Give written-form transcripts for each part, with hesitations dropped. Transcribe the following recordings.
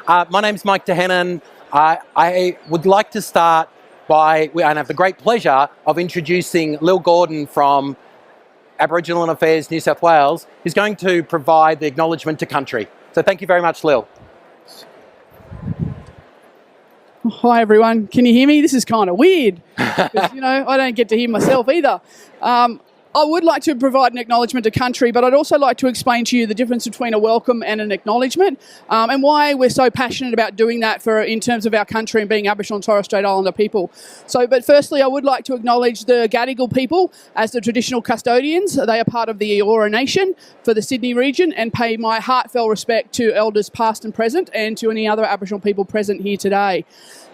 My name's Mike Dehennon. I would like to start by, and have the great pleasure of introducing Lil Gordon from Aboriginal and Affairs, New South Wales, who's going to provide the acknowledgement to country. So thank you very much, Lil. Hi everyone, can you hear me? This is kind of weird because, I don't get to hear myself either. I would like to provide an acknowledgement to country, but I'd also like to explain to you the difference between a welcome and an acknowledgement, and why we're so passionate about doing that in terms of our country and being Aboriginal and Torres Strait Islander people. But firstly, I would like to acknowledge the Gadigal people as the traditional custodians. They are part of the Eora Nation for the Sydney region, and pay my heartfelt respect to elders past and present, and to any other Aboriginal people present here today.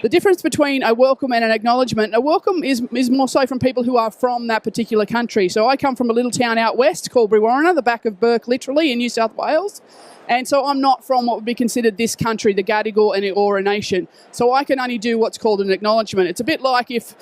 The difference between a welcome and an acknowledgement, a welcome is more so from people who are from that particular country. So I come from a little town out west called Brewarrina, the back of Burke literally, in New South Wales. And so I'm not from what would be considered this country, the Gadigal and Eora Nation. So I can only do what's called an acknowledgement. It's a bit like if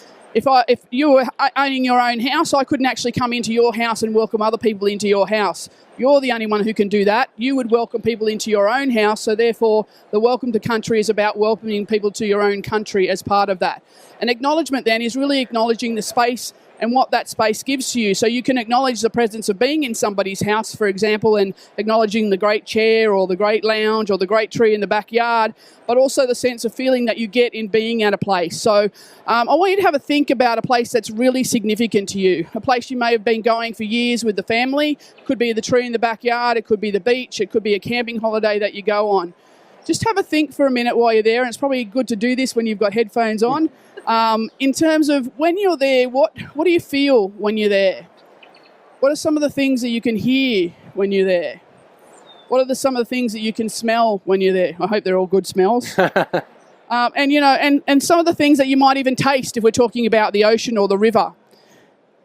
you were owning your own house, I couldn't actually come into your house and welcome other people into your house. You're the only one who can do that. You would welcome people into your own house, so therefore the welcome to country is about welcoming people to your own country as part of that. An acknowledgement then is really acknowledging the space and what that space gives to you. So you can acknowledge the presence of being in somebody's house, for example, and acknowledging the great chair or the great lounge or the great tree in the backyard, but also the sense of feeling that you get in being at a place. So I want you to have a think about a place that's really significant to you, a place you may have been going for years with the family. It could be the tree in the backyard, it could be the beach, it could be a camping holiday that you go on. Just have a think for a minute while you're there, and it's probably good to do this when you've got headphones on. In terms of when you're there, what do you feel when you're there? What are some of the things that you can hear when you're there? What are some of the things that you can smell when you're there? I hope they're all good smells. And some of the things that you might even taste if we're talking about the ocean or the river.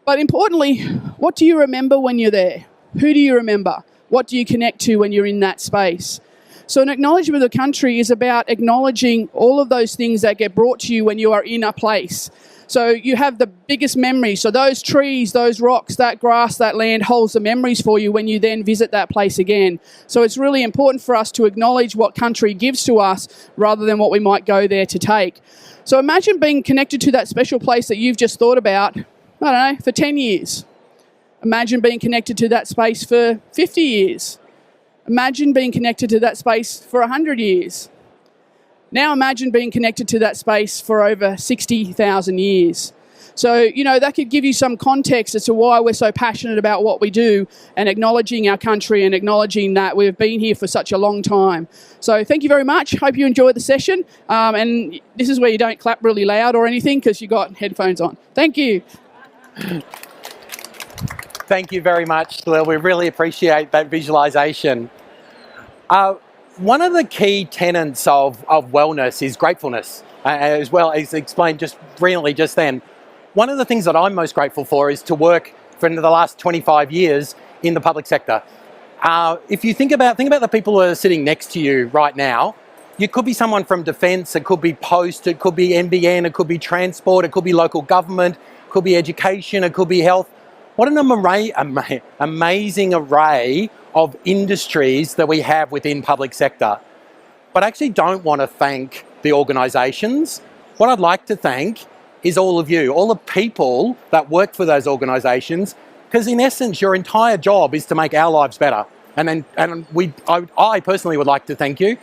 But importantly, what do you remember when you're there? Who do you remember? What do you connect to when you're in that space? So an acknowledgement of the country is about acknowledging all of those things that get brought to you when you are in a place. So you have the biggest memories. So those trees, those rocks, that grass, that land holds the memories for you when you then visit that place again. So it's really important for us to acknowledge what country gives to us rather than what we might go there to take. So imagine being connected to that special place that you've just thought about, I don't know, for 10 years. Imagine being connected to that space for 50 years. Imagine being connected to that space for 100 years. Now imagine being connected to that space for over 60,000 years. So, that could give you some context as to why we're so passionate about what we do and acknowledging our country and acknowledging that we've been here for such a long time. So thank you very much. Hope you enjoyed the session. And this is where you don't clap really loud or anything because you've got headphones on. Thank you. Thank you very much, Lil. We really appreciate that visualization. One of the key tenets of wellness is gratefulness, as well as explained just brilliantly just then. One of the things that I'm most grateful for is to work for the last 25 years in the public sector. If you think about the people who are sitting next to you right now, you could be someone from defence, it could be post, it could be NBN, it could be transport, it could be local government, it could be education, it could be health. What an amazing array of industries that we have within public sector. But I actually don't want to thank the organisations. What I'd like to thank is all of you, all the people that work for those organisations, because in essence, your entire job is to make our lives better. I personally would like to thank you,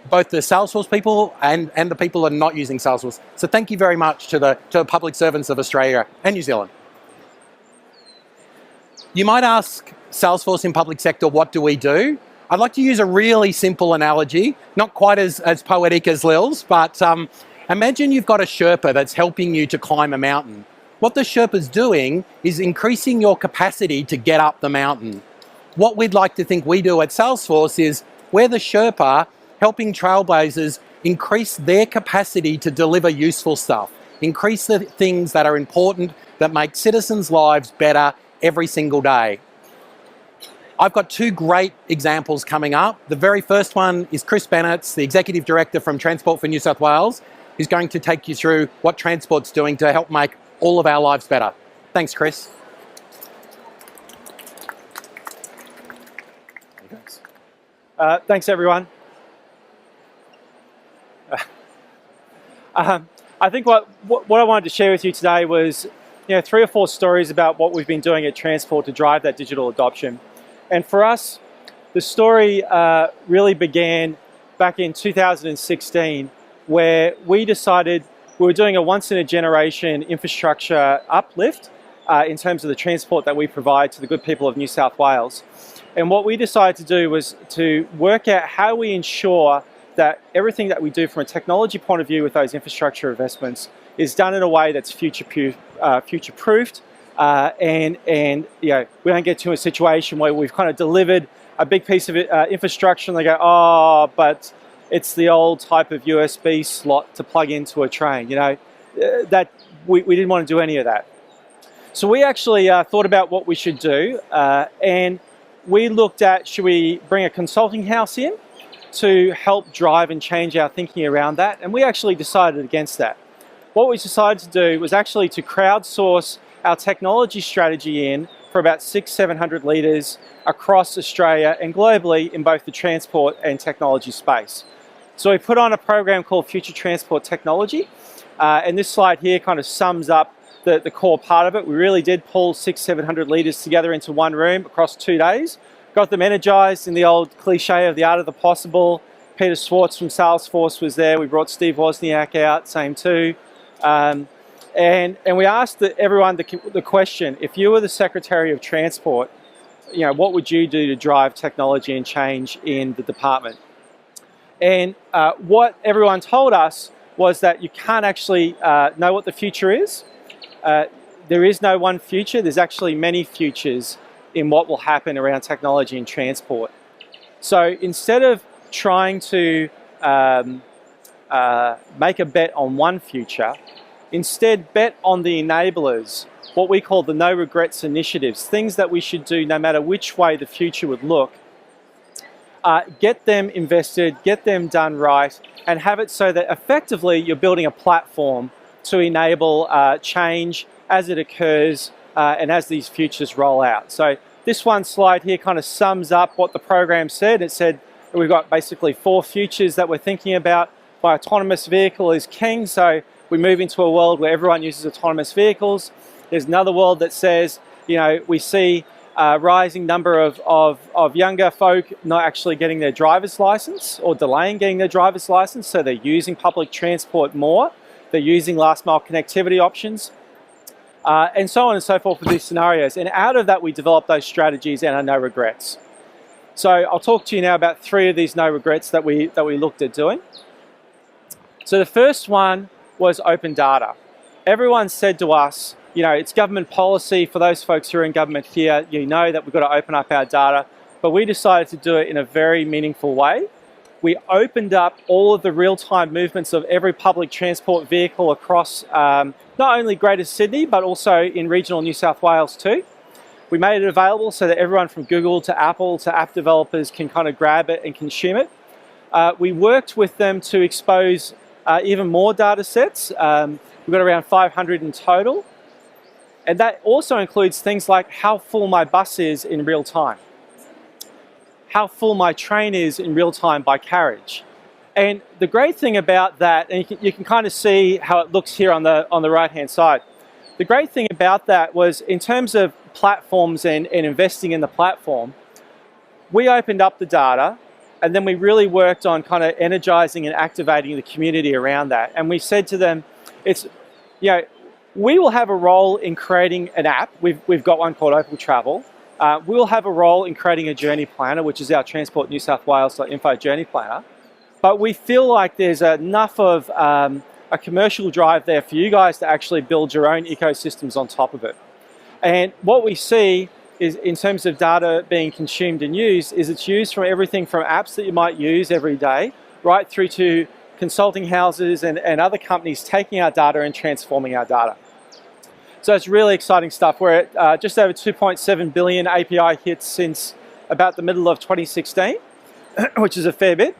both the Salesforce people and the people that are not using Salesforce. So thank you very much to the public servants of Australia and New Zealand. You might ask Salesforce in public sector, what do we do? I'd like to use a really simple analogy, not quite as poetic as Lil's, but imagine you've got a Sherpa that's helping you to climb a mountain. What the Sherpa's doing is increasing your capacity to get up the mountain. What we'd like to think we do at Salesforce is we're the Sherpa helping Trailblazers increase their capacity to deliver useful stuff, increase the things that are important, that make citizens' lives better every single day. I've got two great examples coming up. The very first one is Chris Bennett, the Executive Director from Transport for New South Wales, who's going to take you through what Transport's doing to help make all of our lives better. Thanks, Chris. Thanks, everyone. I think what I wanted to share with you today was 3 or 4 stories about what we've been doing at Transport to drive that digital adoption. And for us, the story really began back in 2016, where we decided we were doing a once-in-a-generation infrastructure uplift in terms of the transport that we provide to the good people of New South Wales. And what we decided to do was to work out how we ensure that everything that we do from a technology point of view with those infrastructure investments is done in a way that's future-proofed, and we don't get to a situation where we've kind of delivered a big piece of infrastructure and they go, oh, but it's the old type of USB slot to plug into a train. That we didn't want to do any of that. So we actually thought about what we should do, and we looked at, should we bring a consulting house in to help drive and change our thinking around that? And we actually decided against that. What we decided to do was actually to crowdsource our technology strategy in for about 600-700 leaders across Australia and globally in both the transport and technology space. So we put on a program called Future Transport Technology, and this slide here kind of sums up the core part of it. We really did pull 600-700 leaders together into one room across 2 days, got them energized in the old cliche of the art of the possible. Peter Schwartz from Salesforce was there. We brought Steve Wozniak out, same too. And we asked everyone the question, if you were the Secretary of Transport, what would you do to drive technology and change in the department? And what everyone told us was that you can't actually know what the future is. There is no one future. There's actually many futures in what will happen around technology and transport. So instead of trying to make a bet on one future, instead bet on the enablers, what we call the no regrets initiatives, things that we should do no matter which way the future would look. Get them invested, get them done right, and have it so that effectively you're building a platform to enable change as it occurs and as these futures roll out. So this one slide here kind of sums up what the program said. It said we've got basically 4 futures that we're thinking about. My autonomous vehicle is king, so we move into a world where everyone uses autonomous vehicles. There's another world that says, we see a rising number of younger folk not actually getting their driver's license or delaying getting their driver's license, so they're using public transport more. They're using last mile connectivity options, and so on and so forth with these scenarios. And out of that, we developed those strategies and our no regrets. So I'll talk to you now about 3 of these no regrets that we looked at doing. So the first one was open data. Everyone said to us, it's government policy. For those folks who are in government here, that we've got to open up our data, but we decided to do it in a very meaningful way. We opened up all of the real-time movements of every public transport vehicle across not only Greater Sydney, but also in regional New South Wales too. We made it available so that everyone from Google to Apple to app developers can kind of grab it and consume it. We worked with them to expose even more data sets. We've got around 500 in total. And that also includes things like how full my bus is in real time, how full my train is in real time by carriage. And the great thing about that, and you can kind of see how it looks here on the right-hand side. The great thing about that was, in terms of platforms and investing in the platform, we opened up the data, and then we really worked on kind of energizing and activating the community around that. And we said to them, we will have a role in creating an app. We've got one called Opal Travel. We'll have a role in creating a journey planner, which is our Transport New South Wales.info journey planner. But we feel like there's enough of a commercial drive there for you guys to actually build your own ecosystems on top of it. And what we see is, in terms of data being consumed and used, is it's used from everything from apps that you might use every day, right through to consulting houses and other companies taking our data and transforming our data. So it's really exciting stuff. We're at just over 2.7 billion API hits since about the middle of 2016, which is a fair bit.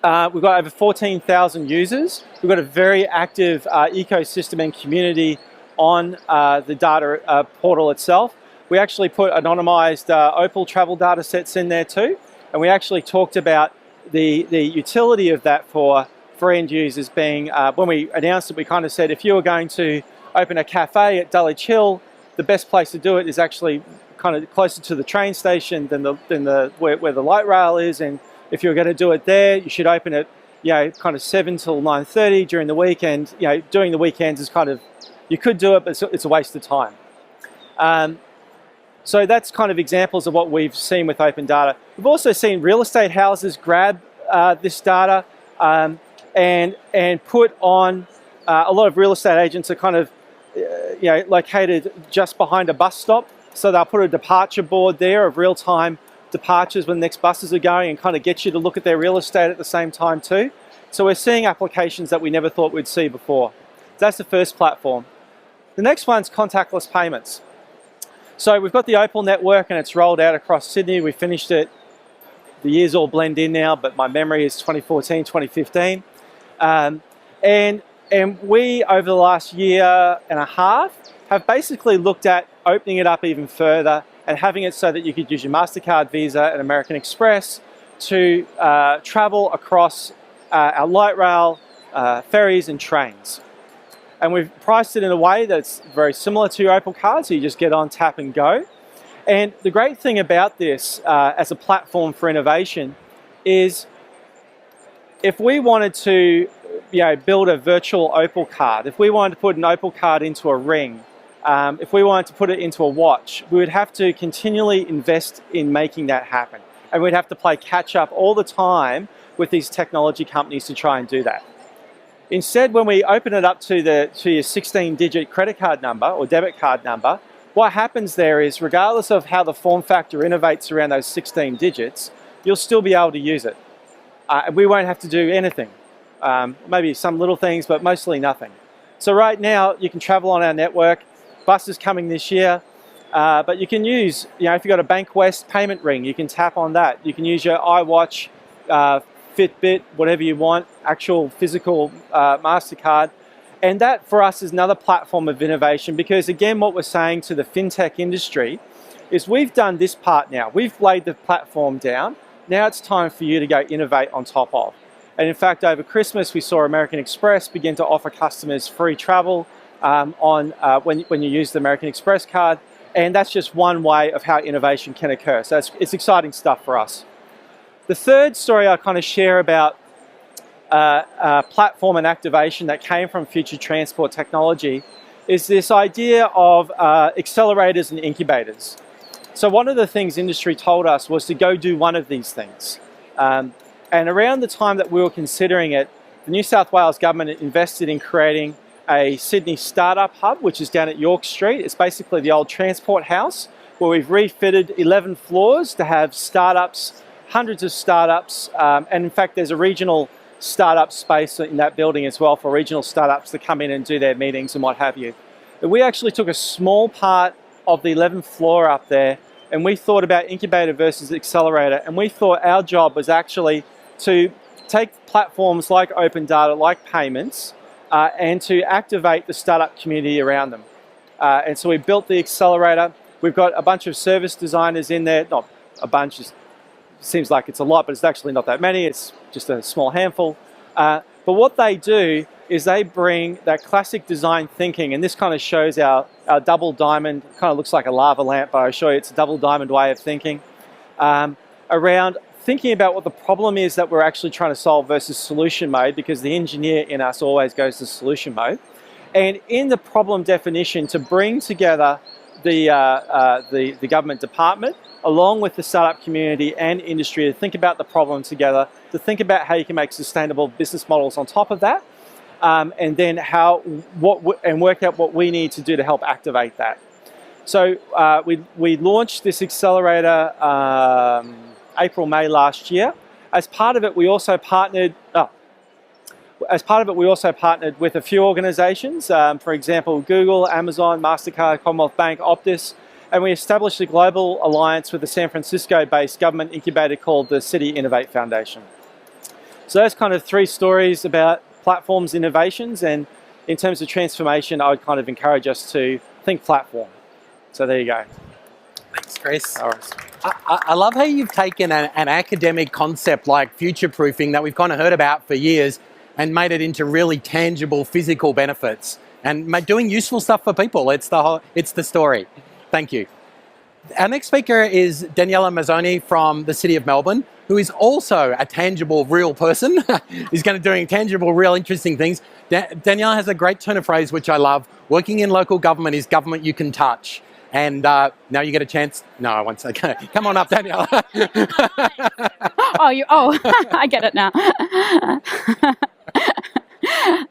We've got over 14,000 users. We've got a very active ecosystem and community on the data portal itself. We actually put anonymized Opal travel data sets in there too, and we actually talked about the utility of that for for end users being, when we announced it, we kind of said if you were going to open a cafe at Dulwich Hill, the best place to do it is actually kind of closer to the train station than where the light rail is. And if you're going to do it there, you should open it, kind of 7 till 9:30 during the weekend. Doing the weekends is kind of, you could do it, but it's a waste of time. So that's kind of examples of what we've seen with open data. We've also seen real estate houses grab this data and put on, a lot of real estate agents are kind of located just behind a bus stop. So they'll put a departure board there of real-time departures when the next buses are going and kind of get you to look at their real estate at the same time too. So we're seeing applications that we never thought we'd see before. That's the first platform. The next one's contactless payments. So we've got the Opal network and it's rolled out across Sydney. We finished it. The years all blend in now, but my memory is 2014, 2015. And we, over the last year and a half, have basically looked at opening it up even further and having it so that you could use your MasterCard, Visa and American Express to travel across our light rail, ferries and trains. And we've priced it in a way that's very similar to your Opal card, so you just get on, tap and go. And the great thing about this as a platform for innovation is if we wanted to build a virtual Opal card, if we wanted to put an Opal card into a ring, if we wanted to put it into a watch, we would have to continually invest in making that happen. And we'd have to play catch up all the time with these technology companies to try and do that. Instead, when we open it up to your 16-digit credit card number or debit card number, what happens there is, regardless of how the form factor innovates around those 16 digits, you'll still be able to use it. And we won't have to do anything. Maybe some little things, but mostly nothing. So right now, you can travel on our network. Bus is coming this year, but you can use, if you've got a Bank West payment ring, you can tap on that. You can use your iWatch, Fitbit, whatever you want, actual physical MasterCard. And that for us is another platform of innovation because again, what we're saying to the fintech industry is we've done this part now. We've laid the platform down. Now it's time for you to go innovate on top of. And in fact, over Christmas, we saw American Express begin to offer customers free travel when you use the American Express card. And that's just one way of how innovation can occur. So it's exciting stuff for us. The third story I kind of share about platform and activation that came from future transport technology is this idea of accelerators and incubators. So one of the things industry told us was to go do one of these things. And around the time that we were considering it, the New South Wales government invested in creating a Sydney startup hub, which is down at York Street. It's basically the old transport house where we've refitted 11 floors to have startups, hundreds of startups, and in fact there's a regional startup space in that building as well for regional startups to come in and do their meetings and what have you. But we actually took a small part of the 11th floor up there and we thought about incubator versus accelerator, and we thought our job was actually to take platforms like open data, like payments, and to activate the startup community around them. And so we built the accelerator. We've got a bunch of service designers in there, not a bunch, seems like it's a lot, but it's actually not that many. It's just a small handful. But what they do is they bring that classic design thinking, and this kind of shows our double diamond, kind of looks like a lava lamp, but I'll show you it's a double diamond way of thinking, around thinking about what the problem is that we're actually trying to solve versus solution mode, because the engineer in us always goes to solution mode. And in the problem definition, to bring together the government department, along with the startup community and industry, to think about the problem together, to think about how you can make sustainable business models on top of that, and then work out what we need to do to help activate that. So we launched this accelerator April, May last year. As part of it, we also partnered. With a few organisations, for example, Google, Amazon, MasterCard, Commonwealth Bank, Optus, and we established a global alliance with a San Francisco-based government incubator called the City Innovate Foundation. So that's kind of three stories about platforms, innovations, and in terms of transformation, I would kind of encourage us to think platform. So there you go. Thanks, Chris. All right. I love how you've taken an academic concept like future-proofing that we've kind of heard about for years and made it into really tangible physical benefits and doing useful stuff for people. It's the story. Thank you. Our next speaker is Daniela Mazzoni from the City of Melbourne, who is also a tangible, real person. He's going to doing tangible, real, interesting things. Daniela has a great turn of phrase, which I love. Working in local government is government you can touch. And now you get a chance. No, I won't say. Come on up, Daniela. I get it now.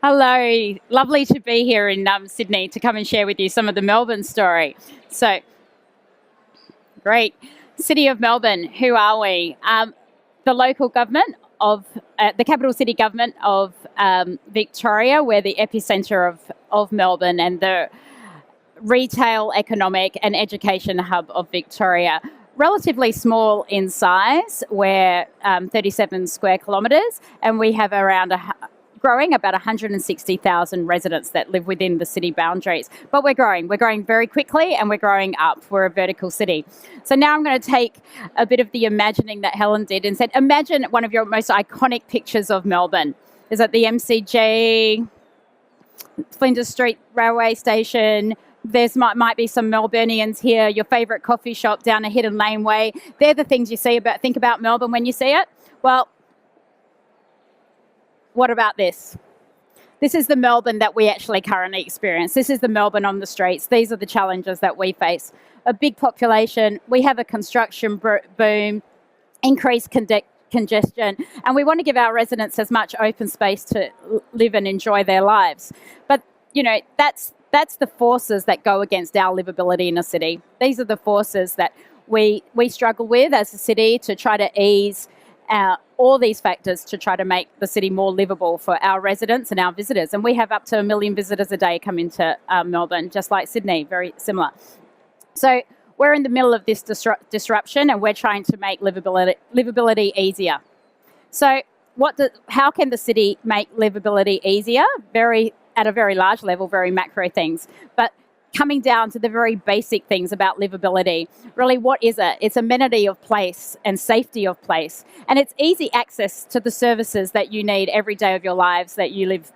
Hello, lovely to be here in Sydney to come and share with you some of the Melbourne story. So, great. City of Melbourne, who are we? The local government of, the capital city government of Victoria. We're the epicentre of Melbourne and the retail, economic and education hub of Victoria. Relatively small in size. We're 37 square kilometres and we have growing about 160,000 residents that live within the city boundaries. But we're growing very quickly and we're growing up. We're a vertical city. So now I'm going to take a bit of the imagining that Helen did and said, imagine one of your most iconic pictures of Melbourne. Is it the MCG, Flinders Street Railway Station? There's might be some Melburnians here, your favourite coffee shop down a hidden laneway. They're the things you think about Melbourne when you see it. Well, what about this? This is the Melbourne that we actually currently experience. This is the Melbourne on the streets. These are the challenges that we face. A big population, we have a construction boom, increased congestion, and we want to give our residents as much open space to live and enjoy their lives. But, that's the forces that go against our livability in a city. These are the forces that we struggle with as a city to try to ease all these factors to try to make the city more livable for our residents and our visitors. And we have up to 1 million visitors a day come into Melbourne, just like Sydney, very similar. So we're in the middle of this disruption and we're trying to make livability easier. So how can the city make livability easier? At a very large level, very macro things. But coming down to the very basic things about livability, really what is it? It's amenity of place and safety of place. And it's easy access to the services that you need every day of your lives that you live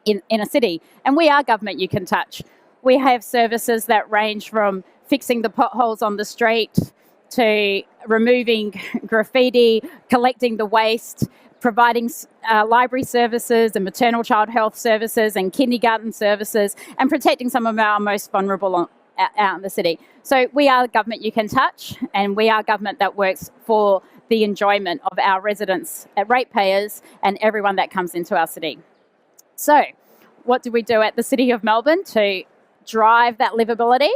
in a city. And we are government you can touch. We have services that range from fixing the potholes on the street to removing graffiti, collecting the waste, providing library services and maternal child health services and kindergarten services and protecting some of our most vulnerable out in the city. So we are government you can touch and we are government that works for the enjoyment of our residents, ratepayers and everyone that comes into our city. So what did we do at the City of Melbourne to drive that livability?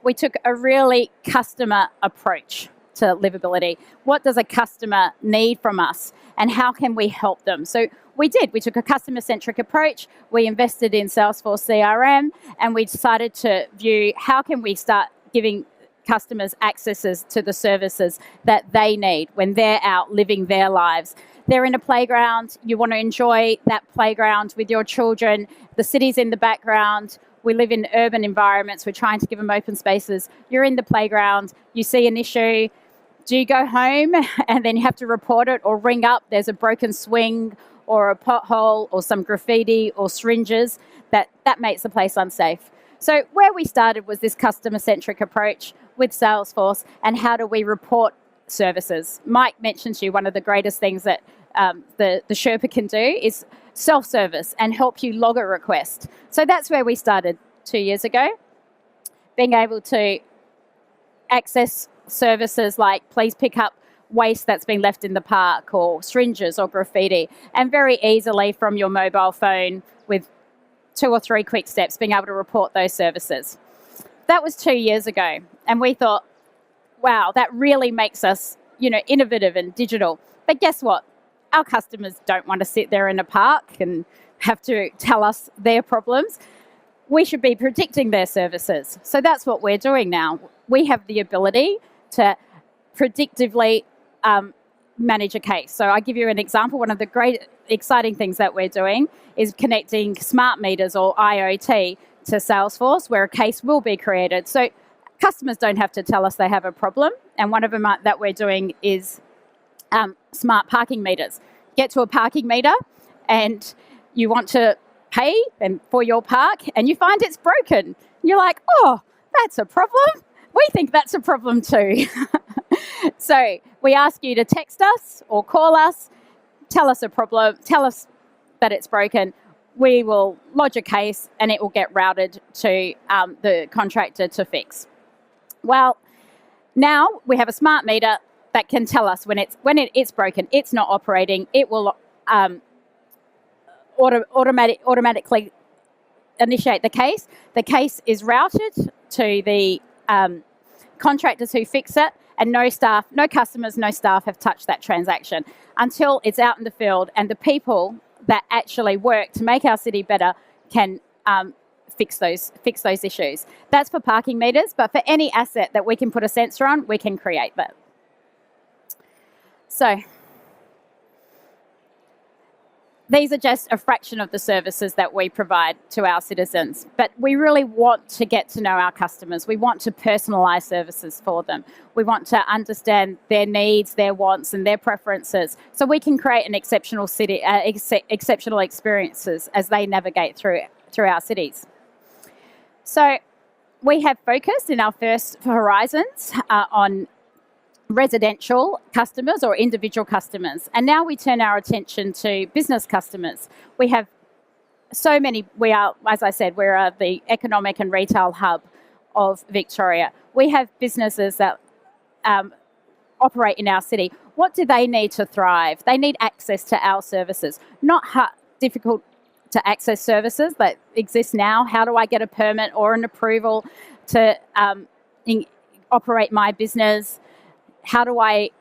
We took a really customer approach to livability. What does a customer need from us and how can we help them? So we took a customer-centric approach. We invested in Salesforce CRM and we decided to view how can we start giving customers accesses to the services that they need when they're out living their lives. They're in a playground, you want to enjoy that playground with your children. The city's in the background. We live in urban environments. We're trying to give them open spaces. You're in the playground. You see an issue. Do you go home and then you have to report it or ring up? There's a broken swing or a pothole or some graffiti or syringes that makes the place unsafe. So where we started was this customer-centric approach with Salesforce and how do we report services. Mike mentioned to you one of the greatest things that the Sherpa can do is self-service and help you log a request. So that's where we started 2 years ago, being able to access services like please pick up waste that's been left in the park or syringes or graffiti, and very easily from your mobile phone with 2 or 3 quick steps being able to report those services. That was 2 years ago and we thought, wow, that really makes us innovative and digital. But guess what? Our customers don't want to sit there in a park and have to tell us their problems. We should be predicting their services. So that's what we're doing now. We have the ability to predictively manage a case. So I give you an example. One of the great exciting things that we're doing is connecting smart meters or IoT to Salesforce where a case will be created. So customers don't have to tell us they have a problem. And one of them that we're doing is smart parking meters. Get to a parking meter and you want to pay for your park and you find it's broken. You're like, oh, that's a problem. We think that's a problem too. So we ask you to text us or call us, tell us a problem, tell us that it's broken. We will lodge a case and it will get routed to the contractor to fix. Well, now we have a smart meter that can tell us when it's broken, it's not operating. It will automatically initiate the case. The case is routed to the contractors who fix it, and no customers, no staff have touched that transaction until it's out in the field, and the people that actually work to make our city better can fix those issues. That's for parking meters, but for any asset that we can put a sensor on, we can create that. So these are just a fraction of the services that we provide to our citizens, but we really want to get to know our customers. We want to personalise services for them. We want to understand their needs, their wants and their preferences, so we can create an exceptional city, exceptional experiences as they navigate through our cities. So we have focused in our first horizons on residential customers or individual customers. And now we turn our attention to business customers. We have so many, as I said, we're the economic and retail hub of Victoria. We have businesses that operate in our city. What do they need to thrive? They need access to our services, not difficult to access services that exist now. How do I get a permit or an approval to operate my business? How do I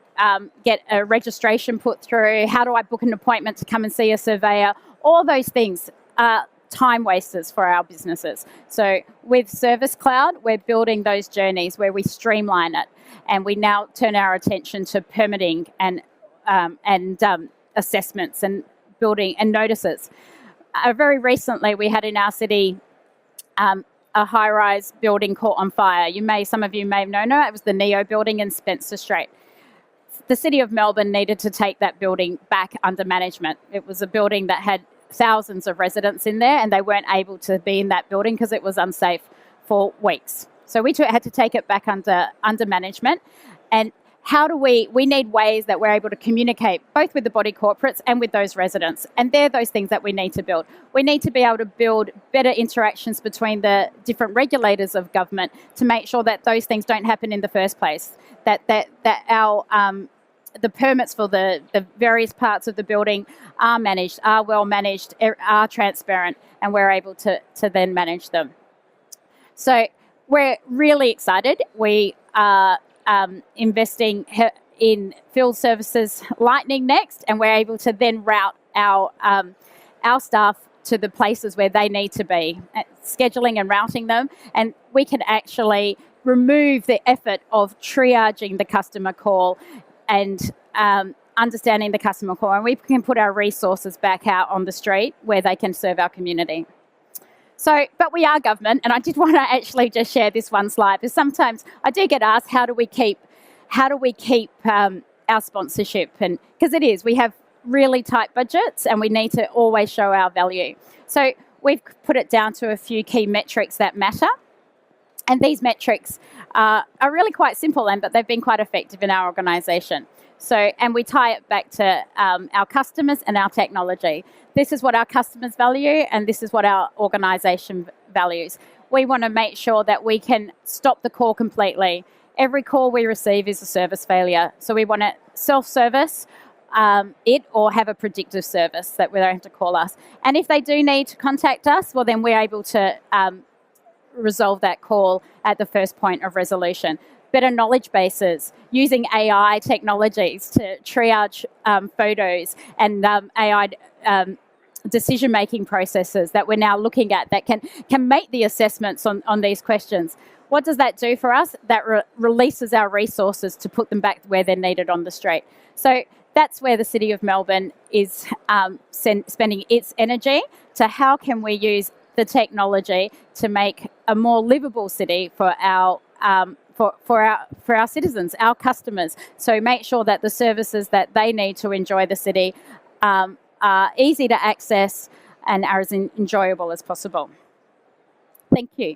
get a registration put through? How do I book an appointment to come and see a surveyor? All those things are time wasters for our businesses. So with Service Cloud, we're building those journeys where we streamline it, and we now turn our attention to permitting and assessments and building and notices. Very recently, we had in our city a high-rise building caught on fire. Some of you may have known it. It was the Neo building in Spencer Street. The City of Melbourne needed to take that building back under management. It was a building that had thousands of residents in there, and they weren't able to be in that building because it was unsafe for weeks. So we had to take it back under management. And we need ways that we're able to communicate both with the body corporates and with those residents. And they're those things that we need to build. We need to be able to build better interactions between the different regulators of government to make sure that those things don't happen in the first place, that our the permits for the various parts of the building are managed, are well managed, are transparent, and we're able to then manage them. So we're really excited. We are investing in field services Lightning next, and we're able to then route our staff to the places where they need to be, scheduling and routing them, and we can actually remove the effort of triaging the customer call and understanding the customer call, and we can put our resources back out on the street where they can serve our community. So, but we are government, and I did want to actually just share this one slide, because sometimes I do get asked, how do we keep our sponsorship? And because we have really tight budgets, and we need to always show our value. So we've put it down to a few key metrics that matter, and these metrics are really quite simple, but they've been quite effective in our organisation. So, and we tie it back to our customers and our technology. This is what our customers value, and this is what our organisation values. We want to make sure that we can stop the call completely. Every call we receive is a service failure. So we want to self-service it or have a predictive service that we don't have to call us. And if they do need to contact us, well, then we're able to resolve that call at the first point of resolution. Better knowledge bases, using AI technologies to triage photos and AI decision-making processes that we're now looking at that can make the assessments on these questions. What does that do for us? That releases our resources to put them back where they're needed on the street. So that's where the City of Melbourne is spending its energy, to how can we use the technology to make a more livable city for our citizens, our customers. So make sure that the services that they need to enjoy the city are easy to access and are as enjoyable as possible. Thank you.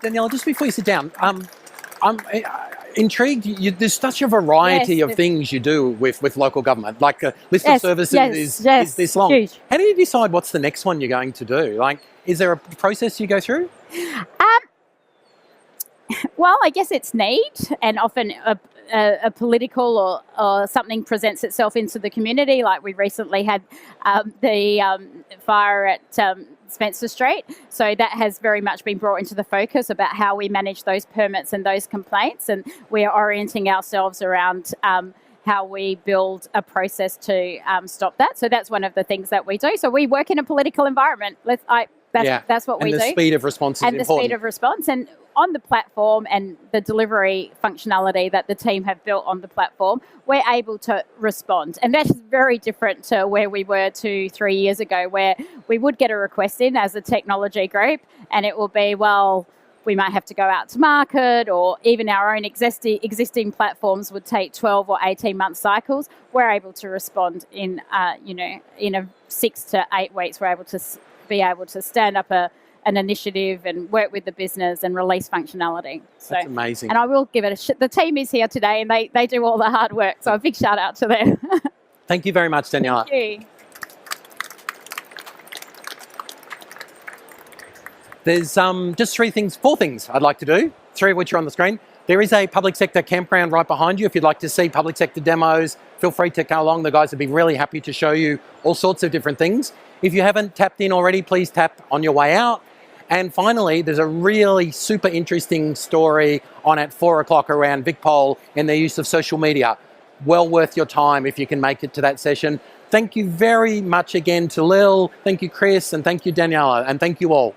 Daniela, just before you sit down, I'm intrigued. There's such a variety of things you do with local government. Like a list of services is this long. Huge. How do you decide what's the next one you're going to do? Like, is there a process you go through? Well, I guess it's need, and often a political or something presents itself into the community. Like we recently had the fire at Spencer Street. So that has very much been brought into the focus about how we manage those permits and those complaints. And we are orienting ourselves around how we build a process to stop that. So that's one of the things that we do. So we work in a political environment. That's what we do. And the speed of response is important. And the speed of response. And on the platform and the delivery functionality that the team have built on the platform, we're able to respond. And that's very different to where we were 2-3 years ago, where we would get a request in as a technology group and it will be, well, we might have to go out to market, or even our own existing platforms would take 12 or 18-month cycles. We're able to respond in a 6 to 8 weeks. We're able to stand up an initiative and work with the business and release functionality. So, that's amazing. And I will give it the team is here today and they do all the hard work. So a big shout out to them. Thank you very much, Daniela. Thank you. There's just four things I'd like to do, 3 of which are on the screen. There is a public sector campground right behind you. If you'd like to see public sector demos, feel free to come along. The guys would be really happy to show you all sorts of different things. If you haven't tapped in already, please tap on your way out. And finally, there's a really super interesting story on at 4 o'clock around VicPol and their use of social media. Well worth your time if you can make it to that session. Thank you very much again to Lil, thank you Chris, and thank you Daniela, and thank you all.